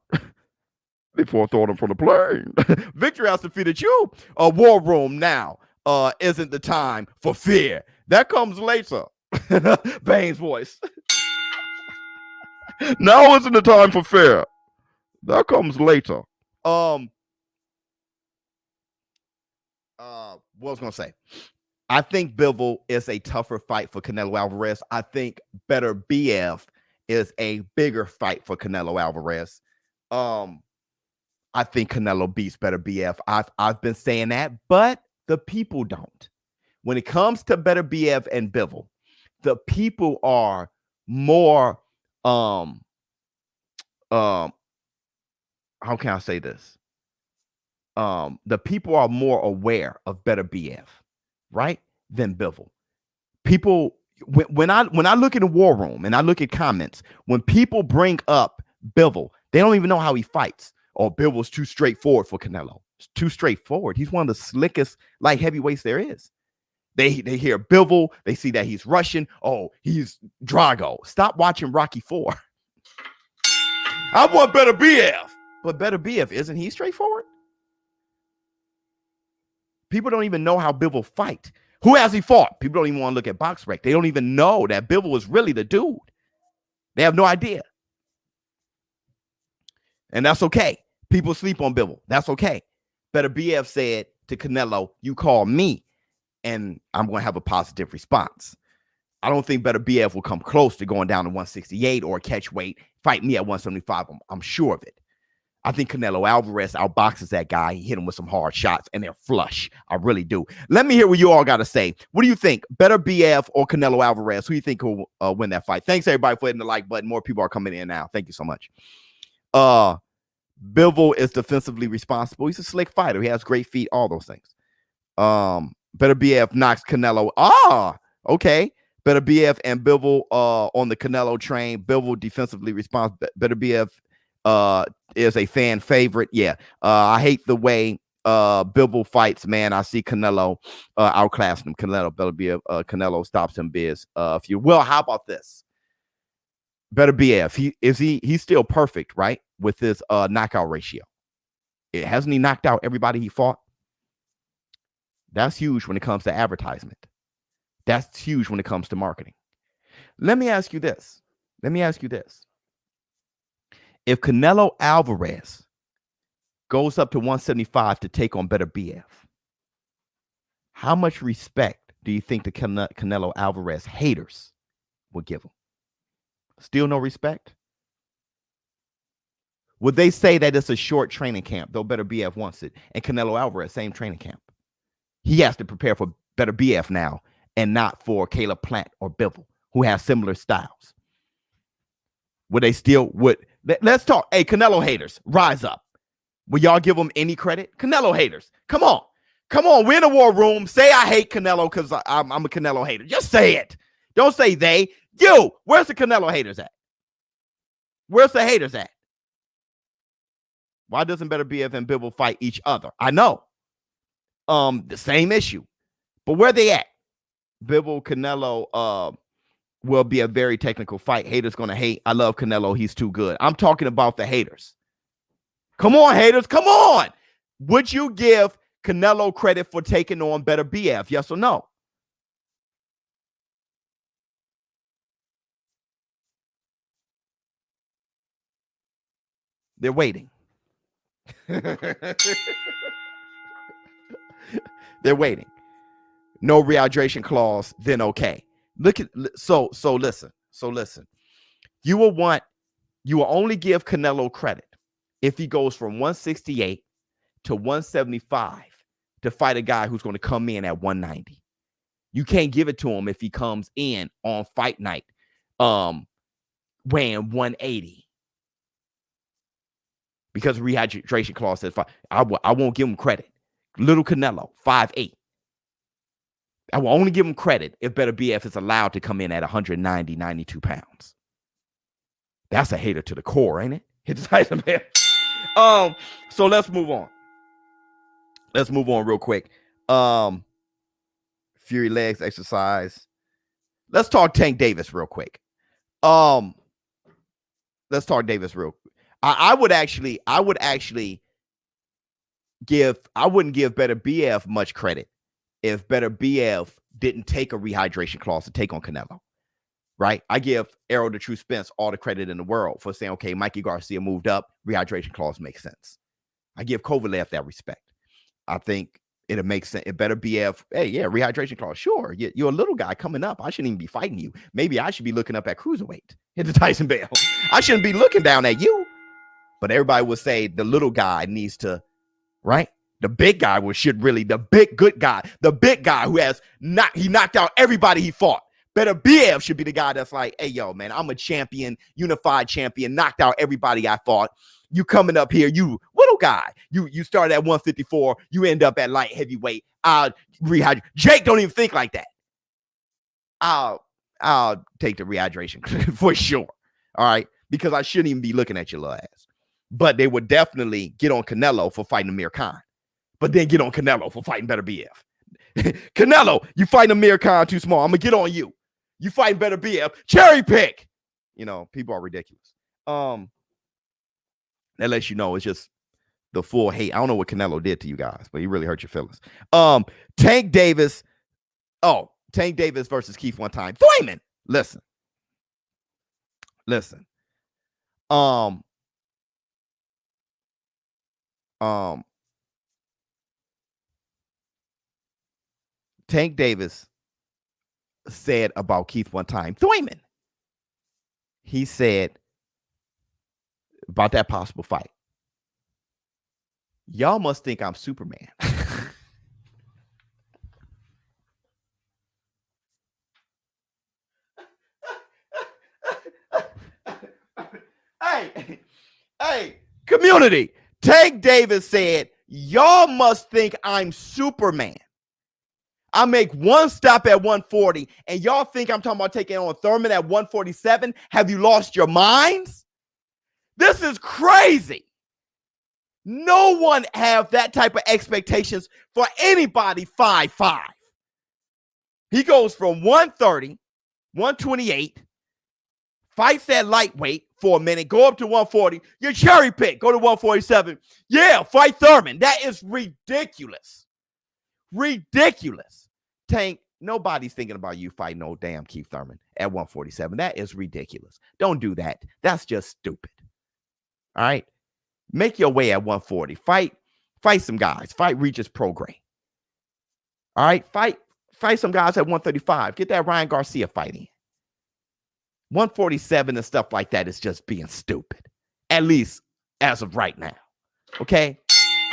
Before throwing him from the plane. Victory has defeated you. War room now isn't the time for fear. That comes later. Bane's voice. Now isn't the time for fear. That comes later. What was I going to say? I think Bivol is a tougher fight for Canelo Alvarez. I think Better BF is a bigger fight for Canelo Alvarez. I think Canelo beats Better BF. I've been saying that, but the people don't. When it comes to Better BF and Bivol, the people are more how can I say this? The people are more aware of Better BF, right, than Bivol. People, when I look in the war room and I look at comments, when people bring up Bivol, they don't even know how he fights. Oh, Bivol's too straightforward for Canelo. It's too straightforward. He's one of the slickest light heavyweights there is. They hear Bivol, they see that he's Russian. Oh, he's Drago. Stop watching Rocky 4. I want Better BF. But Better BF, isn't he straightforward? People don't even know how Bivol fight. Who has he fought? People don't even want to look at BoxRec. They don't even know that Bivol is really the dude. They have no idea. And that's okay. People sleep on Bivol. That's okay. Better BF said to Canelo, you call me and I'm going to have a positive response. I don't think Better BF will come close to going down to 168 or catch weight, fight me at 175. I'm sure of it. I think Canelo Alvarez outboxes that guy. He hit him with some hard shots, and they're flush. I really do. Let me hear what you all got to say. What do you think? Better BF or Canelo Alvarez? Who do you think will win that fight? Thanks, everybody, for hitting the like button. More people are coming in now. Thank you so much. Bivol is defensively responsible. He's a slick fighter. He has great feet, all those things. Better BF knocks Canelo. Okay. Better BF and Bivol on the Canelo train. Bivol defensively responsible. Better BF is a fan favorite. Yeah. I hate the way Bivol fights, man. I see Canelo outclassing him. Canelo stops him biz. Well, how about this? Better BF. He's still perfect, right? With his knockout ratio. Hasn't he knocked out everybody he fought? That's huge when it comes to advertisement. That's huge when it comes to marketing. Let me ask you this. If Canelo Alvarez goes up to 175 to take on Better BF, how much respect do you think the Canelo Alvarez haters would give him? Still no respect? Would they say that it's a short training camp, though Better BF wants it, and Canelo Alvarez, same training camp? He has to prepare for Better BF now and not for Caleb Plant or Bivol, who have similar styles. Would they still, let's talk. Hey, Canelo haters, rise up. Will y'all give them any credit? Canelo haters, come on. Come on, we're in the war room. Say I hate Canelo because I'm a Canelo hater. Just say it. Don't say they. You, where's the Canelo haters at? Where's the haters at? Why doesn't Better BF and Bivol fight each other? I know. The same issue. But where they at? Bivol, Canelo will be a very technical fight. Haters gonna hate. I love Canelo. He's too good. I'm talking about the haters. Come on, haters. Come on. Would you give Canelo credit for taking on Better BF? Yes or no? They're waiting. They're waiting. No rehydration clause, then okay. Look at so listen. You will only give Canelo credit if he goes from 168 to 175 to fight a guy who's going to come in at 190. You can't give it to him if he comes in on fight night weighing 180. Because rehydration clause says I won't give him credit. Little Canelo, 5'8". I will only give him credit if Better BF is allowed to come in at 190, 92 pounds. That's a hater to the core, ain't it? Hit the Tyson man. So let's move on. Let's move on real quick. Fury legs exercise. Let's talk Tank Davis real quick. Let's talk Davis real quick. I wouldn't give Better BF much credit if Better BF didn't take a rehydration clause to take on Canelo, right? I give Arrow the True Spence all the credit in the world for saying, okay, Mikey Garcia moved up, rehydration clause makes sense. I give Kovalev that respect. I think it'll make sense. It Better BF, hey, yeah, rehydration clause, sure. You're a little guy coming up. I shouldn't even be fighting you. Maybe I should be looking up at cruiserweight. Hit the Tyson bell. I shouldn't be looking down at you. But everybody would say the little guy needs to, right? The big guy should really, the big good guy, the big guy who he knocked out everybody he fought. Better BF should be the guy that's like, hey, yo, man, I'm a champion, unified champion, knocked out everybody I fought. You coming up here, you little guy. You started at 154, you end up at light heavyweight. Rehydrate. Jake don't even think like that. I'll take the rehydration for sure. All right, because I shouldn't even be looking at your little ass. But they would definitely get on Canelo for fighting Amir Khan. But then get on Canelo for fighting Better BF. Canelo, you fighting Amir Khan too small. I'm going to get on you. You fighting Better BF. Cherry pick. You know, people are ridiculous. That lets you know it's just the full hate. I don't know what Canelo did to you guys, but he really hurt your feelings. Tank Davis. Oh, Tank Davis versus Keith one time. Thurman. Listen. Tank Davis said about Keith one time, Thurman. He said about that possible fight. Y'all must think I'm Superman. Hey, community. Tank Davis said, y'all must think I'm Superman. I make one stop at 140, and y'all think I'm talking about taking on Thurman at 147? Have you lost your minds? This is crazy. No one have that type of expectations for anybody 5'5". He goes from 130, 128, fights at lightweight for a minute, go up to 140. You cherry pick, go to 147. Yeah, fight Thurman. That is ridiculous. Ridiculous. Tank, nobody's thinking about you fighting no damn Keith Thurman at 147. That is ridiculous. Don't do that. That's just stupid. All right? Make your way at 140. Fight some guys. Fight Regis Prograis. All right, fight some guys at 135. Get that Ryan Garcia fighting. 147 and stuff like that is just being stupid, at least as of right now. Okay,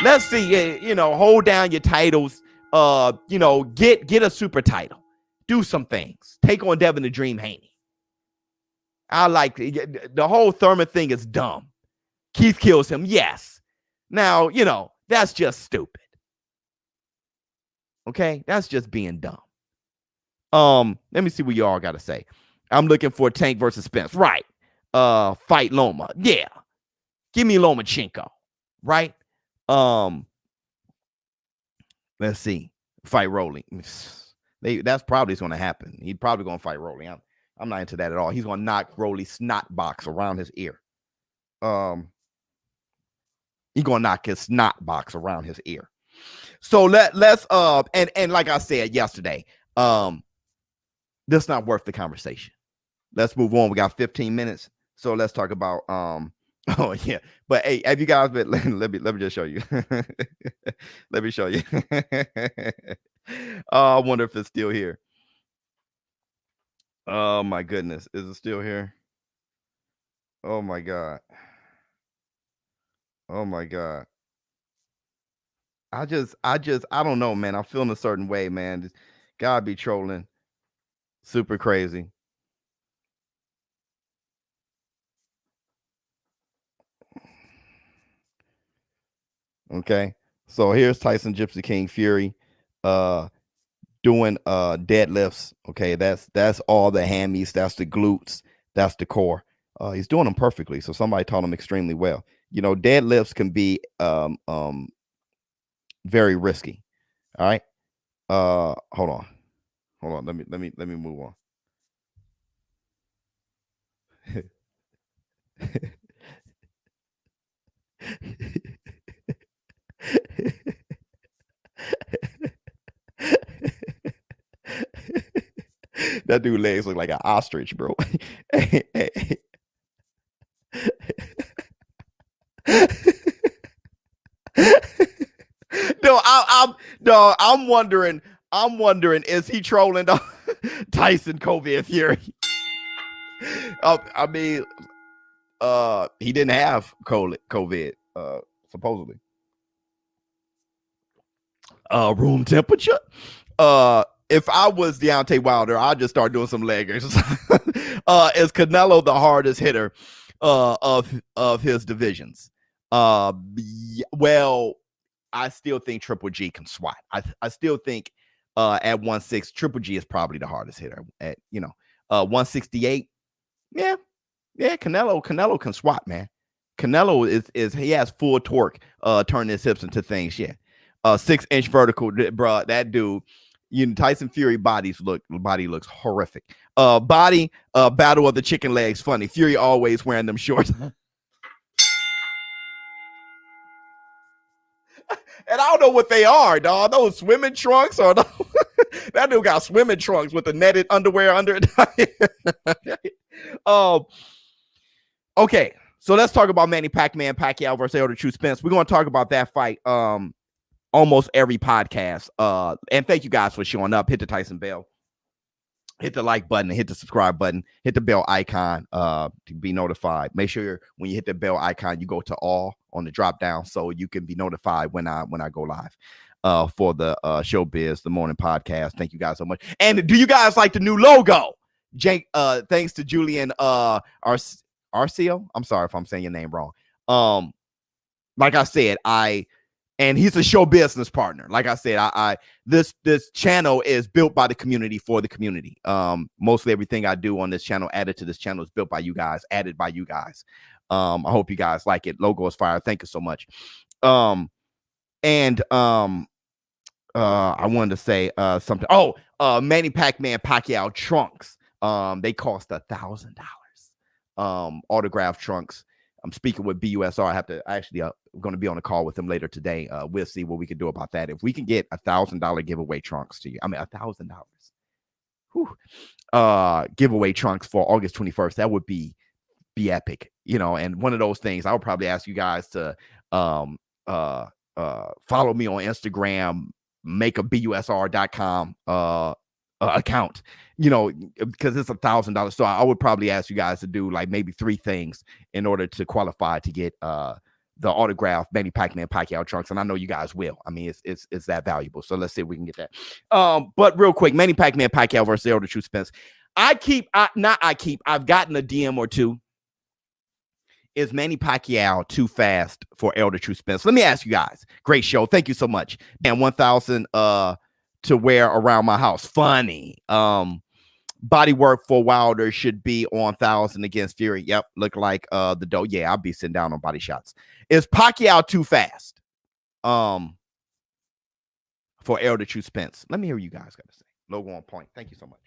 let's see. Hold down your titles. Get a super title. Do some things. Take on Devin the Dream Haney. I like the whole Thurman thing is dumb. Keith kills him. Yes. Now, that's just stupid. Okay, that's just being dumb. Let me see what y'all got to say. I'm looking for Tank versus Spence. Right. Fight Loma. Yeah. Give me Lomachenko. Right. Let's see. Fight Rolling. That's probably going to happen. He's probably going to fight Rolling. I'm not into that at all. He's going to knock Rolly's snot box around his ear. He's going to knock his snot box around his ear. So let's and like I said yesterday, this not worth the conversation. Let's move on. We got 15 minutes. So let's talk about oh yeah. But hey, have you guys been let me just show you. Let me show you. I wonder if it's still here. Oh my goodness. Is it still here? Oh my God. Oh my God. I don't know, man. I'm feeling a certain way, man. This God be trolling. Super crazy. Okay. So here's Tyson Gypsy King Fury doing deadlifts. Okay, that's all the hammies, that's the glutes, that's the core. He's doing them perfectly. So somebody taught him extremely well. Deadlifts can be very risky. All right. Hold on. Let me move on. That dude legs look like an ostrich, bro. I'm wondering, is he trolling Tyson Fury? I mean, he didn't have COVID, supposedly. Room temperature. If I was Deontay Wilder, I'd just start doing some leggers. Is Canelo the hardest hitter of his divisions? Well, I still think Triple G can swat. I still think at 160, Triple G is probably the hardest hitter. At 168, yeah, Canelo can swat, man. Canelo is he has full torque, turning his hips into things. Yeah, 6-inch vertical, bro. That dude. Tyson Fury body looks horrific. Body battle of the chicken legs. Funny. Fury always wearing them shorts. And I don't know what they are, dog. Those swimming trunks or that dude got swimming trunks with the netted underwear under it. Okay, so let's talk about Manny Pacquiao versus Elder True Spence. We're going to talk about that fight almost every podcast. And thank you guys for showing up. Hit the Tyson bell. Hit the like button, hit the subscribe button, hit the bell icon to be notified. Make sure when you hit the bell icon, you go to all on the drop down so you can be notified when I go live for the ShowBizz, the morning podcast. Thank you guys so much. And do you guys like the new logo? Jake, thanks to Julian Arcio. I'm sorry if I'm saying your name wrong. Like I said, and he's a show business partner. Like I said, this channel is built by the community for the community. Mostly everything I do on this channel, added to this channel, is built by you guys, added by you guys. I hope you guys like it. Logo is fire. Thank you so much. I wanted to say something. Manny Pacquiao trunks. They cost $1,000. Autograph trunks. I'm speaking with BUSR. I'm going to be on a call with them later today. We'll see what we can do about that. If we can get $1,000 giveaway trunks to you, $1,000 giveaway trunks for August 21st, that would be epic, and one of those things. I would probably ask you guys to follow me on Instagram, make a busr.com account, you know, because it's $1,000. So I would probably ask you guys to do like maybe 3 things in order to qualify to get the autographed Manny Pacquiao trunks, and I know you guys will. I mean, it's that valuable. So let's see if we can get that. But real quick, Manny Pacquiao versus Elder Truth Spence. I've gotten a DM or 2. Is Manny Pacquiao too fast for Elder Truth Spence? Let me ask you guys. Great show. Thank you so much. And 1,000 to wear around my house. Funny. Body work for Wilder should be on 1,000 against Fury. Yep. Look like the dough. Yeah, I'll be sitting down on body shots. Is Pacquiao too fast? For Elder Truth Spence. Let me hear what you guys got to say. Logo on point. Thank you so much.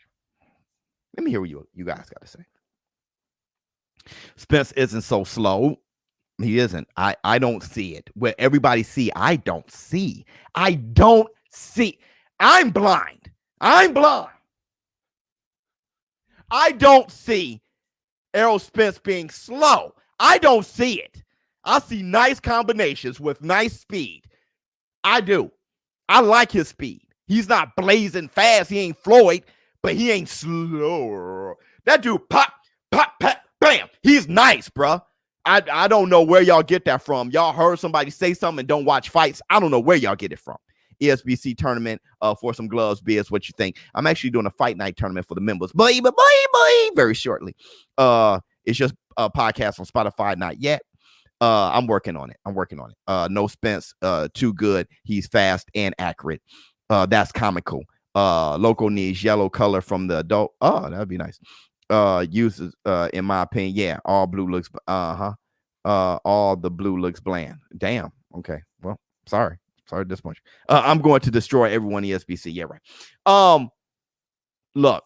Let me hear what you guys got to say. Spence isn't so slow. He isn't. I don't see it. Where everybody see, I don't see. I don't see. I'm blind. I'm blind. I don't see Errol Spence being slow. I don't see it. I see nice combinations with nice speed. I do. I like his speed. He's not blazing fast. He ain't Floyd, but he ain't slow. That dude pop, pop, pop, bam. He's nice, bruh. I don't know where y'all get that from. Y'all heard somebody say something and don't watch fights. I don't know where y'all get it from. ESBC tournament for some gloves, Biz. What you think? I'm actually doing a fight night tournament for the members. Boy, very shortly. It's just a podcast on Spotify, not yet. I'm working on it. No Spence, too good. He's fast and accurate. That's comical. Local needs yellow color from the adult. Oh, that'd be nice. Uses in my opinion, yeah. All blue looks all the blue looks bland. Damn. Okay. Well, sorry this much. I'm going to destroy everyone ESBC. Yeah, right. Look,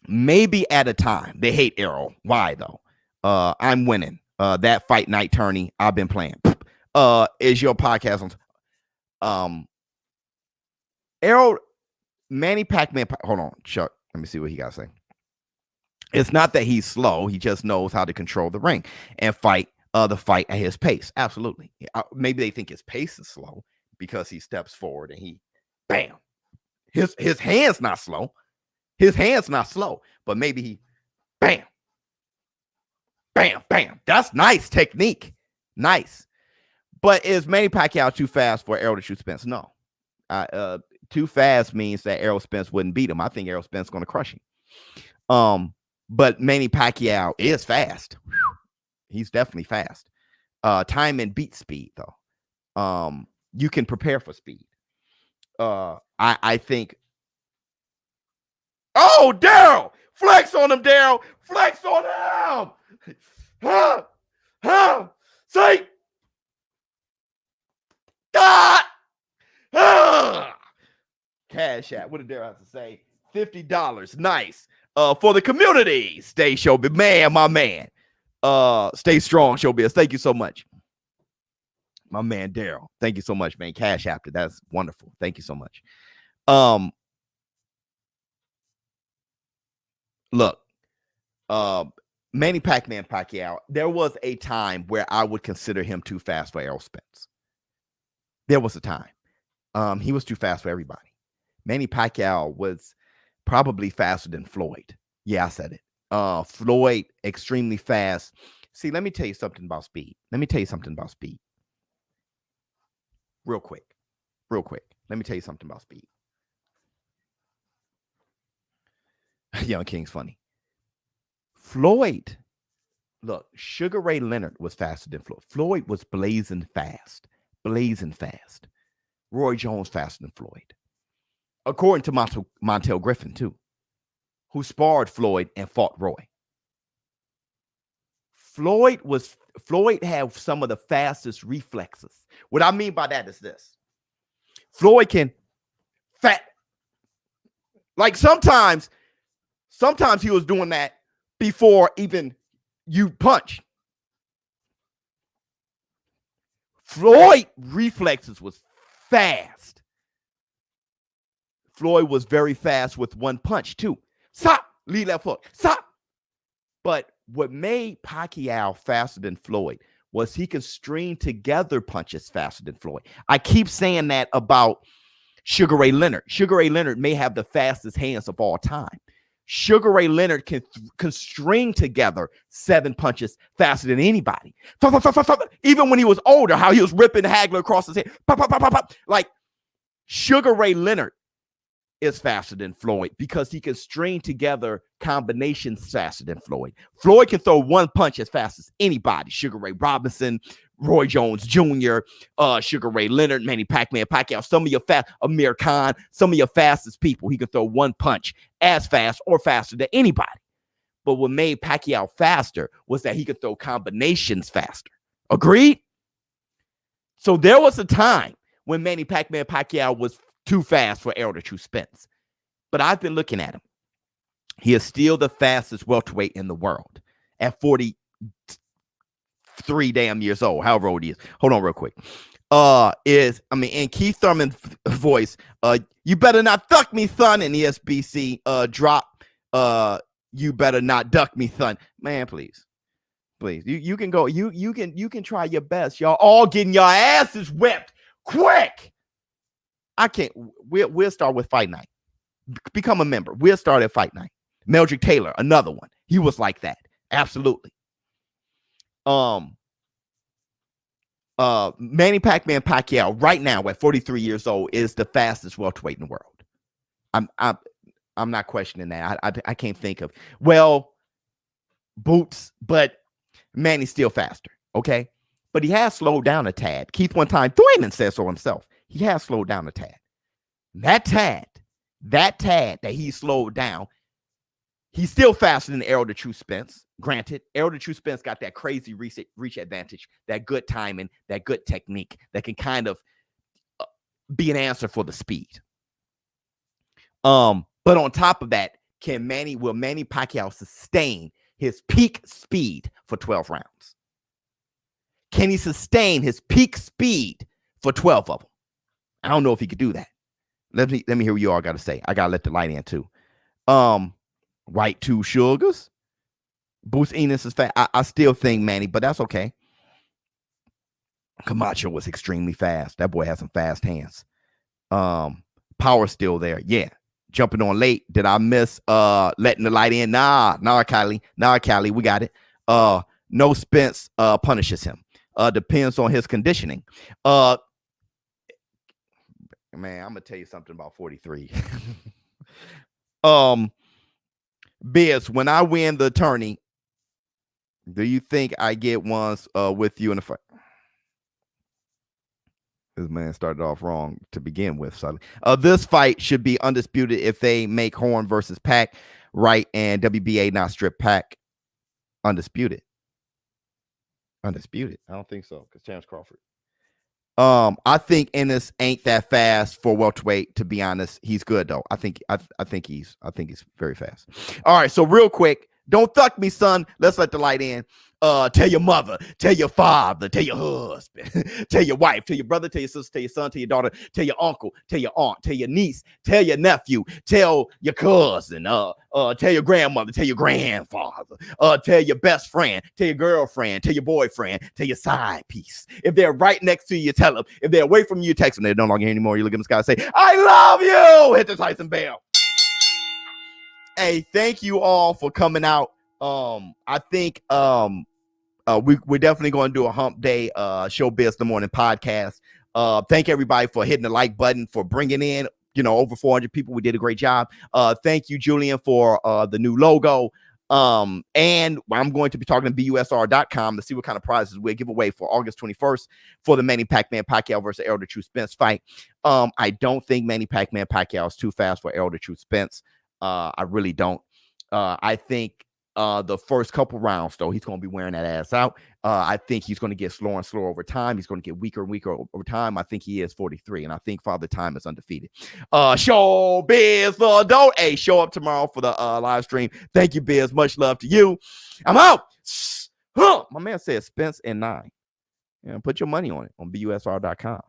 maybe at a time they hate Errol. Why though? I'm winning. That fight night tourney I've been playing. Is your podcast on Errol Manny Pac-Man? Hold on, Chuck. Let me see what he got to say. It's not that he's slow. He just knows how to control the ring and fight the fight at his pace. Absolutely. Maybe they think his pace is slow because he steps forward and he, bam. His hand's not slow. His hand's not slow, but maybe he, bam, bam, bam. That's nice technique. Nice. But is Manny Pacquiao too fast for Errol to shoot Spence? No. Too fast means that Errol Spence wouldn't beat him. I think Errol Spence is going to crush him. But Manny Pacquiao is fast. He's definitely fast. Time and beat speed, though. You can prepare for speed. I think. Oh, Daryl! Flex on him, Daryl! Flex on him! Say! Cash App. What did Daryl have to say? $50. Nice. For the community. Stay ShowBizz. Man, my man. Stay strong, ShowBizz. Thank you so much. My man, Daryl. Thank you so much, man. Cash App. That's wonderful. Thank you so much. Look, Manny Pacquiao, there was a time where I would consider him too fast for Errol Spence. There was a time. He was too fast for everybody. Manny Pacquiao was probably faster than Floyd. Yeah, I said it. Floyd, extremely fast. See, let me tell you something about speed. Real quick. Let me tell you something about speed. Young King's funny. Floyd, look, Sugar Ray Leonard was faster than Floyd. Floyd was blazing fast. Roy Jones faster than Floyd. According to Montel Griffin, too, who sparred Floyd and fought Roy. Floyd had some of the fastest reflexes. What I mean by that is this. Floyd can like sometimes he was doing that before even you punch. Floyd reflexes was fast. Floyd was very fast with one punch too. Stop, lead left hook, stop. But what made Pacquiao faster than Floyd was he can string together punches faster than Floyd. I keep saying that about Sugar Ray Leonard. Sugar Ray Leonard may have the fastest hands of all time. Sugar Ray Leonard can string together 7 punches faster than anybody. Even when he was older, how he was ripping Hagler across his head. Like, Sugar Ray Leonard is faster than Floyd because he can string together combinations faster than Floyd. Floyd can throw 1 punch as fast as anybody. Sugar Ray Robinson, Roy Jones Jr., Sugar Ray Leonard, Manny Pacquiao, some of your Amir Khan, some of your fastest people. He can throw 1 punch as fast or faster than anybody. But what made Pacquiao faster was that he could throw combinations faster. Agreed? So there was a time when Manny Pacquiao was too fast for Errol the True Spence. But I've been looking at him. He is still the fastest welterweight in the world at 43 damn years old, however old he is. Hold on real quick. In Keith Thurman's voice, you better not duck me, son, in the SBC drop. You better not duck me, son. Man, please. Please. You can go. You can try your best. Y'all all getting your asses whipped quick. I can't. We'll start with Fight Night. Become a member. We'll start at Fight Night. Meldrick Taylor, another one. He was like that. Absolutely. Manny Pacquiao right now at 43 years old is the fastest welterweight in the world. I'm not questioning that. I can't think of Boots, but Manny's still faster. Okay, but he has slowed down a tad. Keith one time, Thurman said so himself. He has slowed down a tad. That tad that he slowed down, he's still faster than Errol the True Spence. Granted, Errol the True Spence got that crazy reach advantage, that good timing, that good technique that can kind of be an answer for the speed. But on top of that, will Manny Pacquiao sustain his peak speed for 12 rounds? Can he sustain his peak speed for 12 of them? I don't know if he could do that. Let me hear what you all got to say. I got to let the light in too. White Two Sugars. Bruce Enos is fast. I still think Manny, but that's okay. Camacho was extremely fast. That boy has some fast hands. Power's still there. Yeah. Jumping on late. Did I miss letting the light in? Nah, Cali. We got it. No Spence punishes him. Depends on his conditioning. Man, I'm gonna tell you something about 43. Biz, when I win the tourney, do you think I get ones with you in the fight? This man started off wrong to begin with. So, this fight should be undisputed if they make Horn versus Pac right, and WBA not strip Pac. Undisputed. I don't think so, because Terrence Crawford. I think Ennis ain't that fast for welterweight. To be honest, he's good though. I think he's very fast. All right, so real quick, don't thuck me, son. Let's let the light in. Tell your mother, tell your father, tell your husband, tell your wife, tell your brother, tell your sister, tell your son, tell your daughter, tell your uncle, tell your aunt, tell your niece, tell your nephew, tell your cousin, tell your grandmother, tell your grandfather, tell your best friend, tell your girlfriend, tell your boyfriend, tell your side piece. If they're right next to you, tell them. If they're away from you, text them. They're no longer here anymore. You look in the sky and say, I love you. Hit the Tyson bell. Hey, thank you all for coming out. I think we're definitely going to do a hump day ShowBizz the Morning podcast. Thank everybody for hitting the like button, for bringing in over 400 people. We did a great job. Thank you, Julian, for the new logo. And I'm going to be talking to busr.com to see what kind of prizes we'll give away for August 21st for the Manny Pacquiao versus Errol the True Spence fight. I don't think Manny Pacquiao is too fast for Errol the True Spence. I really don't. I think the first couple rounds, though, he's going to be wearing that ass out. I think he's going to get slower and slower over time. He's going to get weaker and weaker over time. I think he is 43, and I think Father Time is undefeated. ShowBizz the Adult. Hey, show up tomorrow for the live stream. Thank you, Biz. Much love to you. I'm out. My man said Spence and 9. Put your money on it on busr.com.